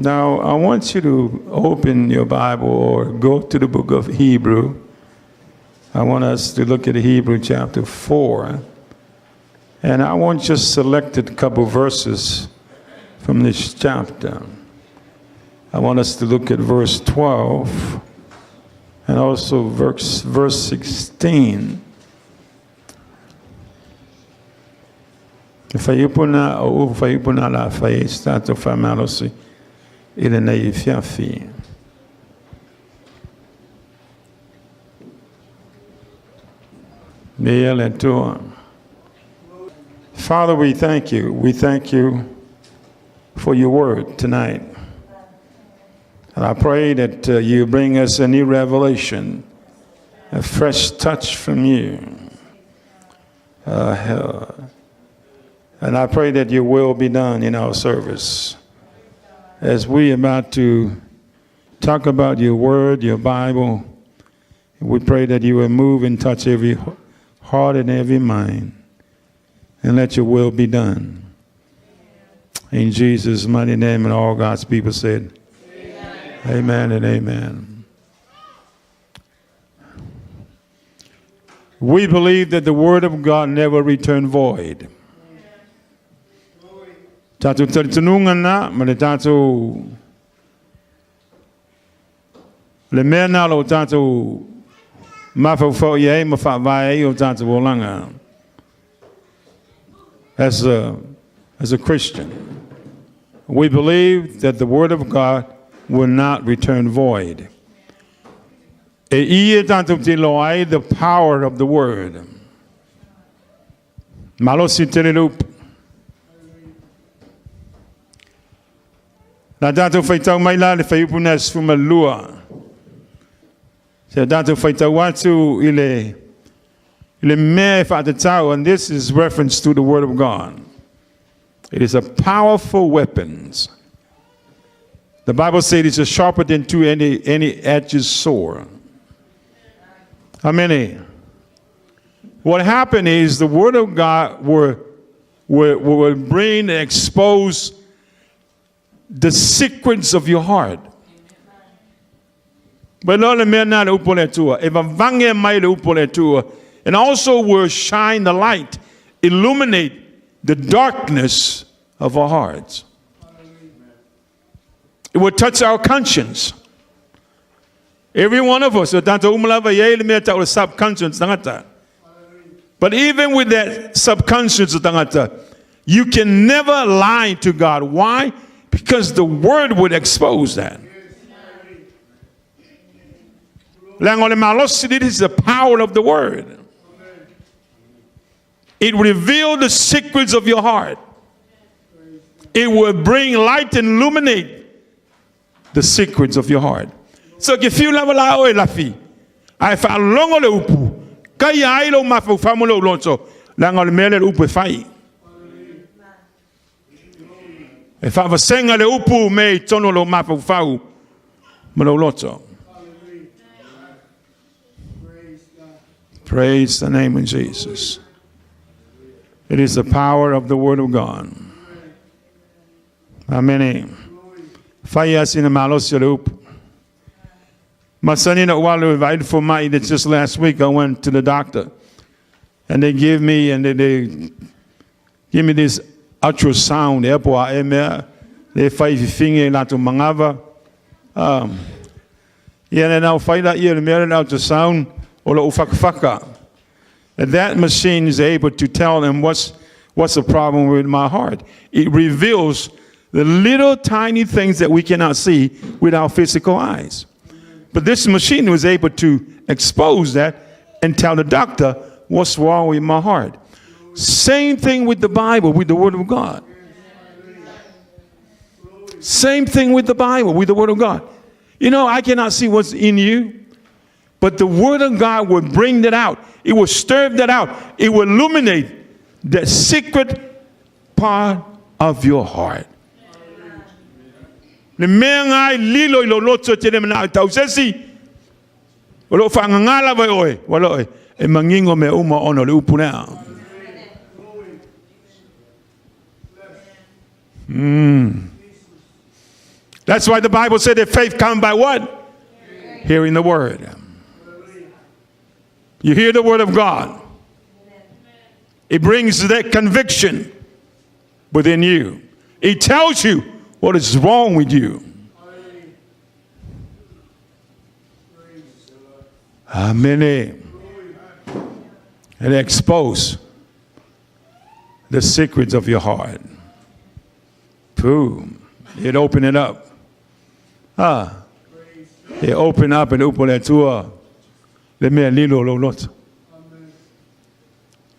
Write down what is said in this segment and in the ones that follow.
Now, I want you to open your Bible or go to the book of Hebrew. I want us to look at Hebrew chapter 4. And I want just selected a couple verses from this chapter. I want us to look at verse 12 and also verse 16. Faipuna o faipuna la fai stato fa Malosi ile na ifiafi. Father, we thank you. We thank you for your word tonight. And I pray that you bring us a new revelation, a fresh touch from you. And I pray that your will be done in our service. As we are about to talk about your word, your Bible, we pray that you will move and touch every heart and every mind. And let your will be done. In Jesus' mighty name, and all God's people said, amen, amen and amen. We believe that the word of God never returned void. Tatu tanungan na tatu le mena lo tatu mafo ye mafa vai o tatu bolanga. As a Christian, we believe that the word of God will not return void. The power of the word. Malosi telelup. Na dato Faitau mai la le faiupunas fumalua. Se dato Faitau watu ile and this is reference to the word of God. It is a powerful weapon. The Bible says it's sharper than any edged sword. How many? What happened is the word of God will bring and expose the secrets of your heart. But not the men not upoletua. If a vange mai upoletua. And also will shine the light, illuminate the darkness of our hearts. It will touch our conscience. Every one of us, subconscious. But even with that subconscious, you can never lie to God. Why? Because the word would expose that. It is the power of the word. It reveals the secrets of your heart. It will bring light and illuminate the secrets of your heart. So if you love la fi, I found long le upu. Kaya ailo mafu famulo lonso. Langol mele upu fai. If I was saying le upu me tono lo mafu fau malo lonso. Praise the name of Jesus. It is the power of the word of God. Amen. Fayas in the Malosi loop. My son in Atua invited for my that just last week I went to the doctor. And they give me this ultrasound. They fight finger to mangava. Yeah, and now fight that year the ultrasound or ufakfaka. And that machine is able to tell them what's the problem with my heart. It reveals the little tiny things that we cannot see with our physical eyes. But this machine was able to expose that and tell the doctor what's wrong with my heart. Same thing with the Bible, with the Word of God. Same thing with the Bible, with the Word of God. You know, I cannot see what's in you. But the word of God will bring that out. It will stir that out. It will illuminate the secret part of your heart. The man I lilo ilo loto tene na tausesi. Olo fangangala vai oi. Walo e mangingo me uma ono le upuna. That's why the Bible said that faith comes by what? Hearing the word. You hear the word of God. It brings that conviction within you. It tells you what is wrong with you. Amen. And expose the secrets of your heart. Boom. It open it up. It open up and open that to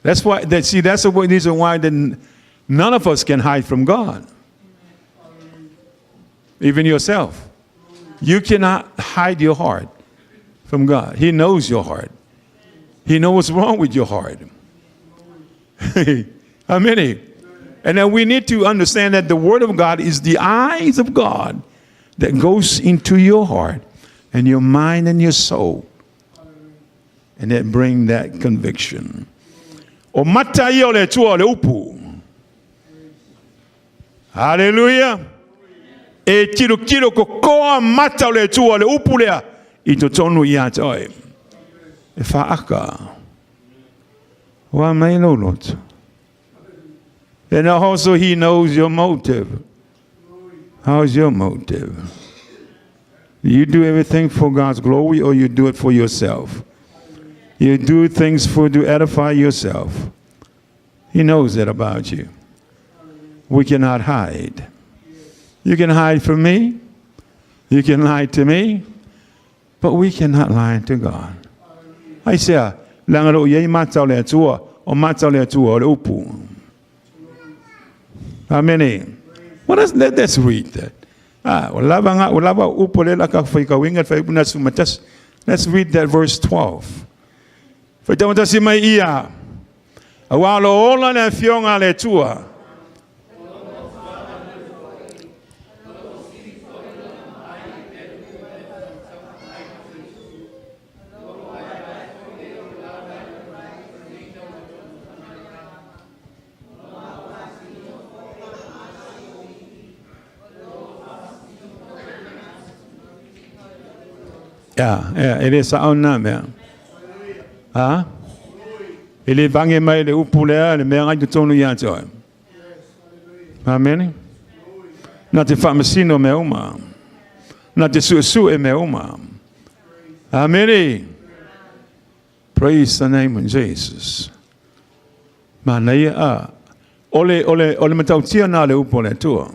That's why that's the reason why none of us can hide from God. Even yourself. You cannot hide your heart from God. He knows your heart. He knows what's wrong with your heart. Amen. And then we need to understand that the word of God is the eyes of God that goes into your heart and your mind and your soul. And that bring that conviction. Hallelujah. E kilo kokoa mata le tua le upulea I totonu ia toi. E whaaka. Wa mai no lot. And also he knows your motive. How's your motive? Do you do everything for God's glory or you do it for yourself? You do things to edify yourself. He knows that about you. We cannot hide. You can hide from me. You can lie to me. But we cannot lie to God. I say, langaro ye matau le tua o matau le tua le upu. Amen. Well, let's read that. Let's read that verse 12. Faitau tasi mai ia. Awalo ola le fionga le tua. Yeah, it is our name. Ah, it is bange mai le upulea le mea ngai tonu ia toi. Amen. Na te whamasino me uma. Na te suesu e me uma. Amen. Praise the name of Jesus. Manaya ole matautia na le upole tua.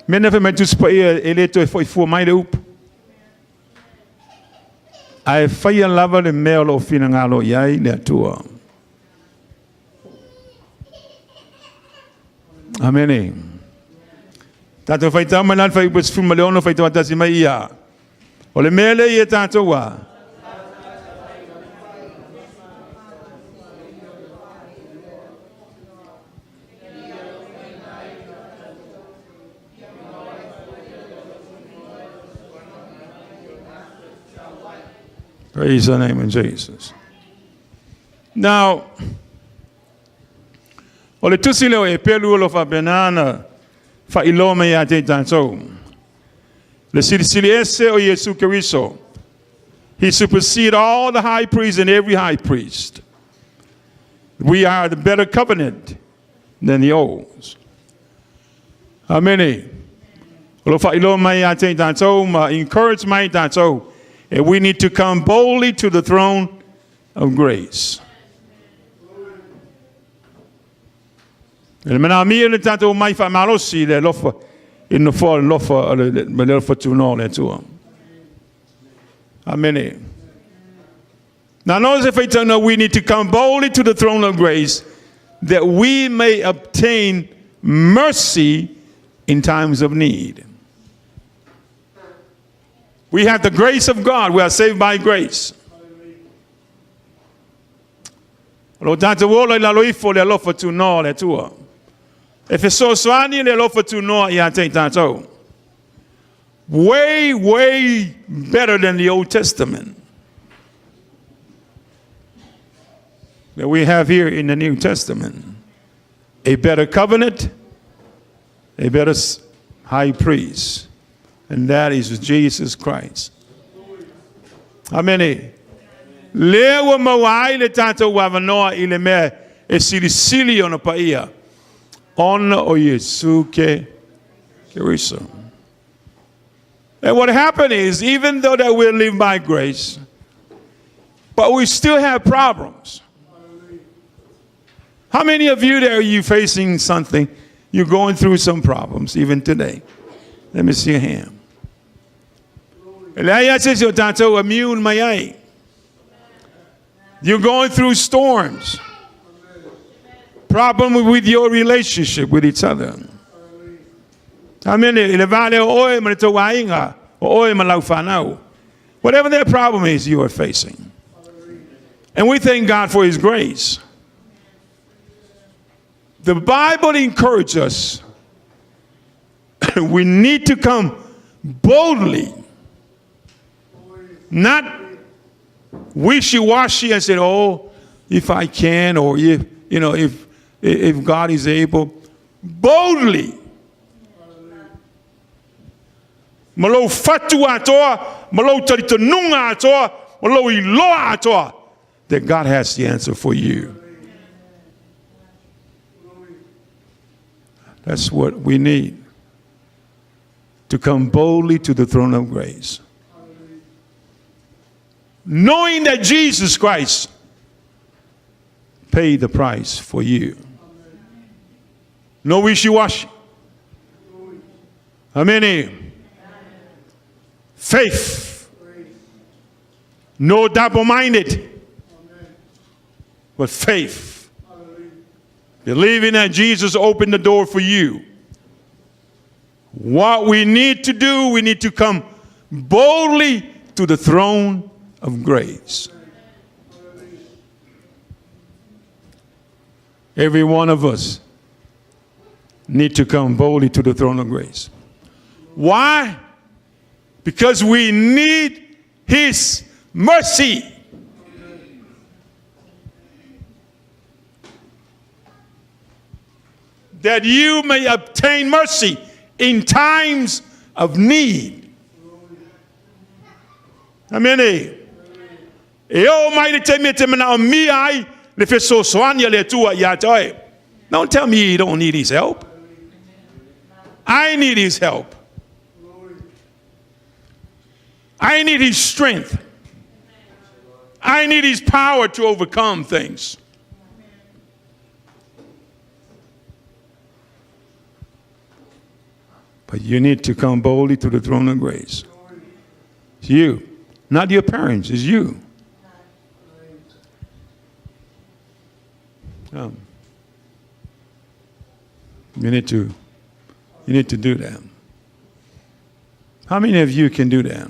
Mena fe metu spa ele to foi fu mai le up. Ai whaia lava le mea lo fina ngalo iai le atua. Amen. Tato Faitau manan fai bus fuma leono Faitau atasi mai ia. O le mea le ia tato wa. Praise the name of Jesus. Now, ole tusi leo Eperu lo fa benana fa ilome ya te tanto. Le sili esse o Yesu Kristo. He supersedes all the high priests and every high priest. We are the better covenant than the old. Amen. Lo fa ilome ya te tanto ma encourage my tanto. And we need to come boldly to the throne of grace. Malosi le lofa in the fall lofa le lofa to know le tua. Amen. Now notice if I tell you we need to come boldly to the throne of grace that we may obtain mercy in times of need. We have the grace of God. We are saved by grace. Way, way better than the Old Testament that we have here in the New Testament. A better covenant, a better high priest, and that is Jesus Christ. Amen. Lewa mawai le tato wavanoa ile mea e silisili ona paia. Ona o Yesu ke keriso. And what happened is, even though that we live by grace, but we still have problems. How many of you there are you facing something? You're going through some problems even today. Let me see your hand. You're going through storms. Problem with your relationship with each other. Whatever that problem is you are facing. And we thank God for his grace. The Bible encourages us. We need to come boldly. Not wishy-washy and say, oh, if I can, or if God is able. Boldly. Malo fatu atoa, malo taritanunga atoa, malo iloa atoa. That God has the answer for you. That's what we need. To come boldly to the throne of grace. Knowing that Jesus Christ paid the price for you. No wishy-washy. Amen. Faith. No double-minded. But faith. Believing that Jesus opened the door for you. What we need to do, we need to come boldly to the throne of grace. Every one of us need to come boldly to the throne of grace. Why? Because we need his mercy. That you may obtain mercy in times of need. Amen. Don't tell me you don't need his help. I need his help. I need his strength. I need his power to overcome things. But you need to come boldly to the throne of grace. It's you. Not your parents, it's you. You need to do that. How many of you can do that?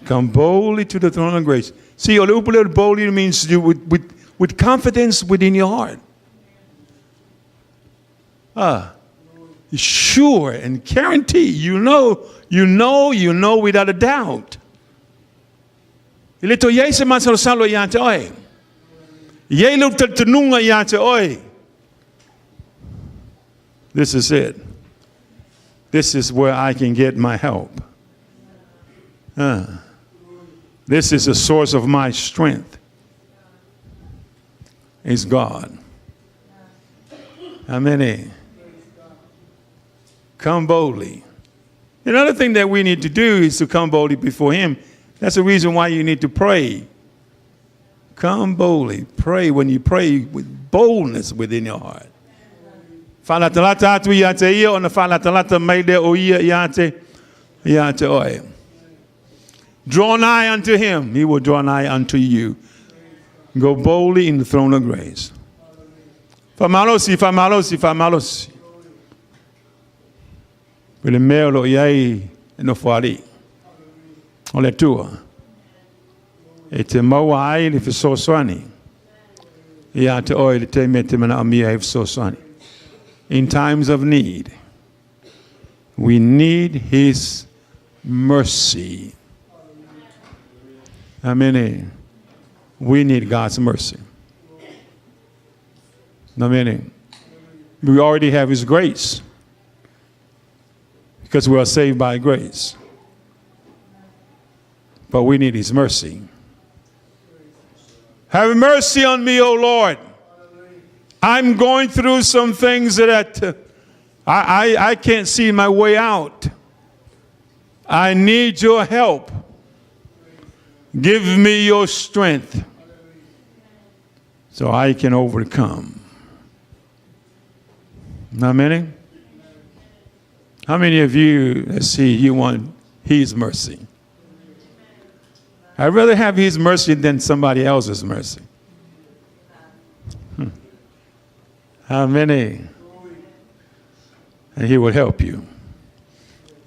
Come boldly to the throne of grace. See, a little boldly means you with confidence within your heart. Sure and guarantee, you know without a doubt. This is it. This is where I can get my help. This is the source of my strength. It's God. Amen. Come boldly. Another thing that we need to do is to come boldly before him. That's the reason why you need to pray. Come boldly. Pray when you pray with boldness within your heart. Draw nigh unto him, he will draw nigh unto you. Go boldly in the throne of grace. Malosi. With the melo yai no fuari. Ole tua. Ete mawai if so swani. Ya te oil te mete mana amia if so swani. In times of need, we need his mercy. Amen. We need God's mercy. Amen. We already have his grace. because we are saved by grace. But we need his mercy. Have mercy on me, O Lord. I'm going through some things that I can't see my way out. I need your help. Give me your strength so I can overcome. How many? How many of you, let's see, you want his mercy? I'd rather have his mercy than somebody else's mercy. How many? And he will help you.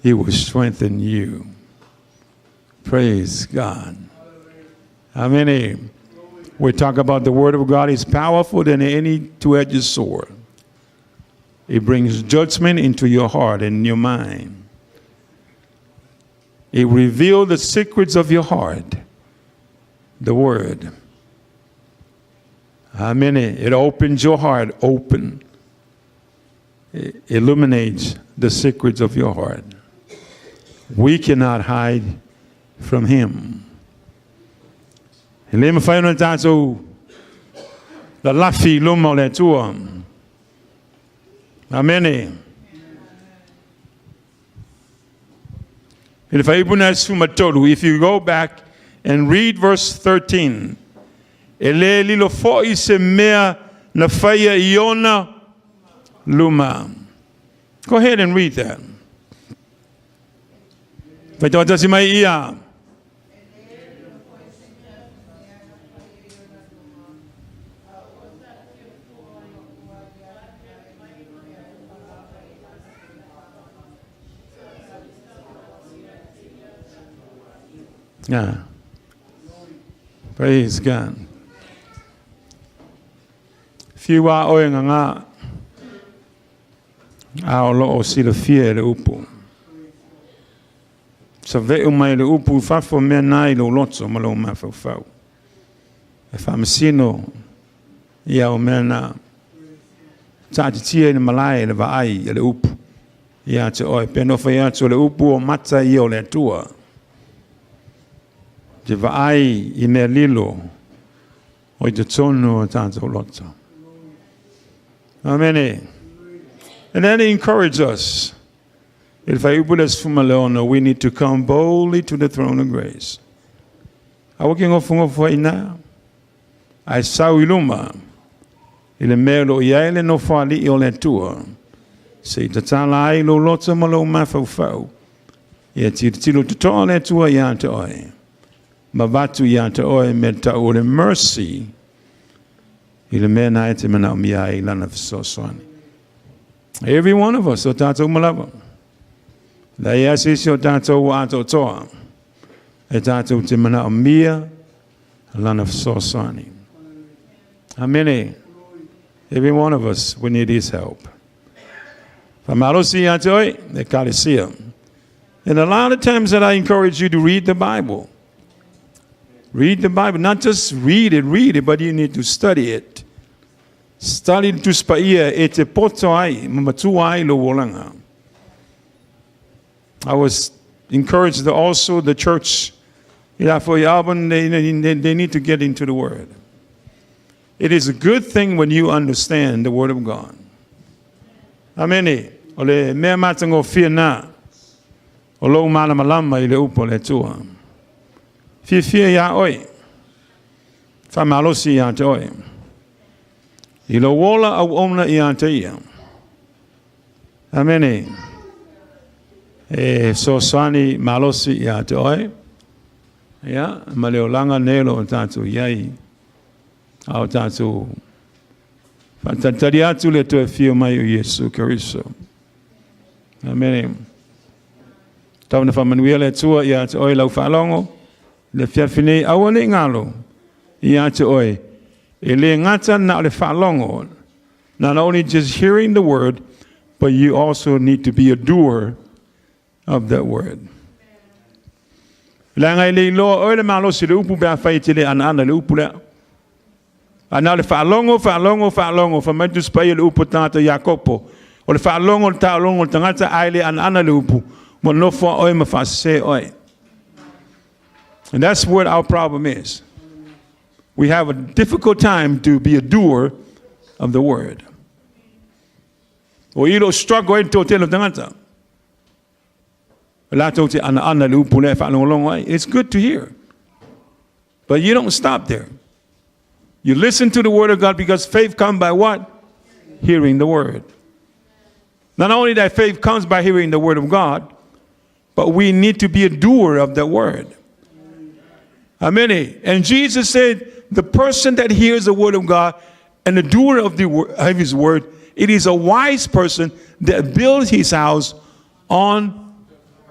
He will strengthen you. Praise God. How many? We talk about the word of God is powerful than any two-edged sword. It brings judgment into your heart and your mind. It reveals the secrets of your heart. The word. How many? It opens your heart open. It illuminates the secrets of your heart. We cannot hide from him. Lema faino tato la lafi lomo le tua. Amen. If you go back and read verse 13, ele lilo foi se mea na faya iona luma. Go ahead and read that. Faitau tasi mai ia. Yeah. Praise God. Few are oi nga lo o sila fie le upu. Sa ve mai le upu fa fo me nai lo lotso malo ma fa fa. E fa mesino ia o mena ta tie ni malai le vai le upu. Ia te oi peno fa ia le upu o mata io le tua. Je vai I me lilo o te tono tanto lotso. Amen. And then he encouraged us. If I put us from alone, we need to come boldly to the throne of grace. I working off for now. I saw iluma. Il melo yaile no fali io tua. Se tatala ai lo lotso malo mafau. Ye tilo tutole tua yante oi. Mabatu yante oi meta o the mercy. Il mena ite mena mia ilana fsoswani. Every one of us, so tato malava. La yasi so tato ato toa. E tato te mena mia ilana fsoswani. Amen. Every one of us, we need his help. From Malosi atoi, the Kalisia. And a lot of times that I encourage you to read the Bible. Read the Bible, not just read it, but you need to study it. Study to spaia ete poto ai, mamatu ai lo wolanga. I was encouraged also the church, for Yabon, they need to get into the Word. It is a good thing when you understand the Word of God. Amen. Ole me matango fear na. Olo mana malama ile upo le tua. Fear ya oi. Fa Malosi ya te oi. Ilo wola au omna ya te ia. Amen. So sani Malosi ya te oi. Ya, maleolanga nelo tatu yai. Au tatu. Fatataria tu le to fio mai Yesu Kristo. Amen. Tau na famanuia le tua ia te oi lau whaalongo. Le fiafine awane ngalo. Ia te oi. E le ngata na le whaalongo. Not only just hearing the word, but you also need to be a doer of that word. Langai le lo oi le Malosi le upu bea whaiti le ana le upu le. Ana le whaalongo, whamaitu spai le upu tata Iakopo. O le whaalongo le tālongo tangata ai le ana le upu. And that's what our problem is. We have a difficult time to be a doer of the word. It's good to hear. But you don't stop there. You listen to the word of God because faith comes by what? Hearing the word. Not only that faith comes by hearing the word of God, but we need to be a doer of the word. Amen. And Jesus said, the person that hears the word of God and the doer of his word, it is a wise person that builds his house on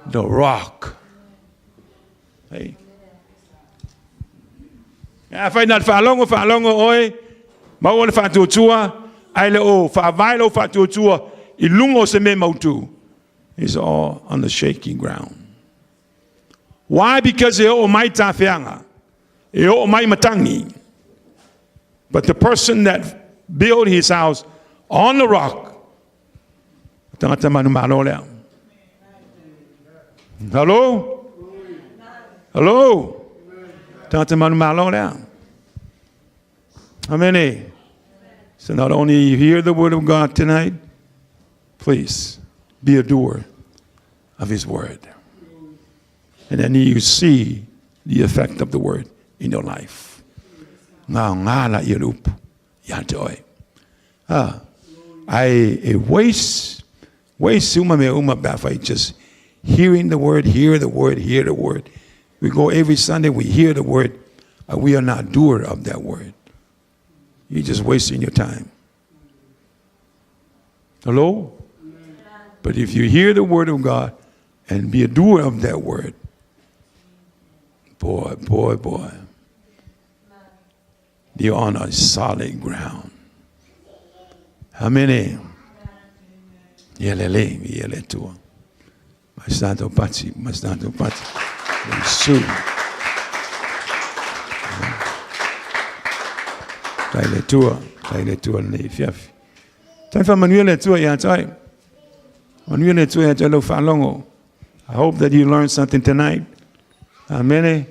the rock. Hey. Fai nat whaalongo oi, maole whaatuatua, aile o whaavailo whaatuatua, I lungo se me mautu. It's all on the shaky ground. Why? Because e o mai tawhianga, e o mai matangi. But the person that built his house on the rock, tangata manu malo lea. Hello? Hello? Amen. So not only you hear the word of God tonight, please be a doer of his word. And then you see the effect of the word in your life. I waste just hearing the word, hear the word, hear the word. We go every Sunday, we hear the word, and we are not doer of that word. You're just wasting your time. Hello? But if you hear the word of God and be a doer of that word, boy, you're on a solid ground. How many? Yele tua. Mastato pazzi. Su. Taile tua nei fiafi. Tai fa manuele tua ya tai. Manuele tua ya tai lo fa longo. I hope that you learned something tonight. Amen.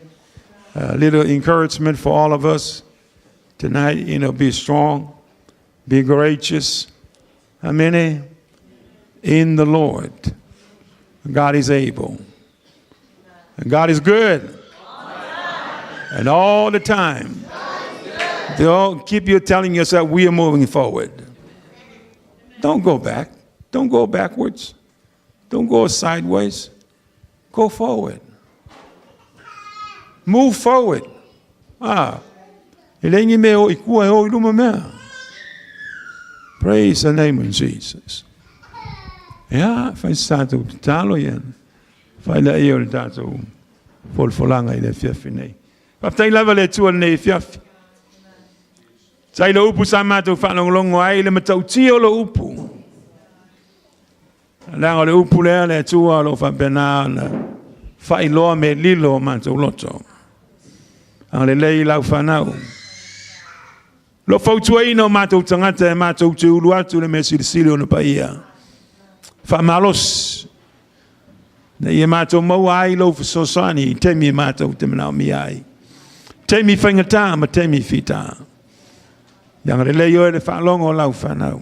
A little encouragement for all of us tonight. Be strong, be courageous. Amen. In the Lord, God is able. And God is good. And all the time. Don't keep you telling yourself we are moving forward. Don't go back. Don't go backwards. Don't go sideways. Go forward. Move forward. Praise the name of Jesus. Yeah, fai stato talo yan. Fai la io il dato folfolanga ile fiafi nei. Paptai lava le tua nei fiafi. Sai lo upu samato fa longo ai le matauti o lo upu. Lango le upu le tua lo fa benana. Fai lo me lilo manto loto. Ang le lei lau fanau. Lo fautuai no mato tangata mato tu luatu le mesisilio no paia. Fa Malosi. Na ia mato mau ai lo sosani temi mato temana mi ai. Temi fangata ma temi fita. Yang le yo le fa longo lau fa nau.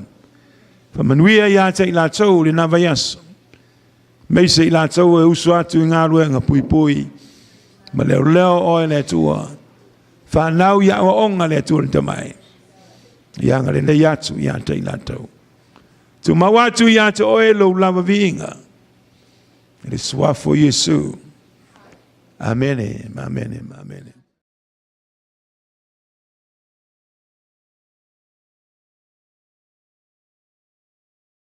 Fa manuia ya te la tau le navayas. Me se la tau e usuatu ngaru nga pui. Ma leo o le tua. Fa nau ya o onga le tua te mai. Yang le yatu ya te la tau. Tu mawatu ya te oelo lava vinga. It is for Yesu. Amen.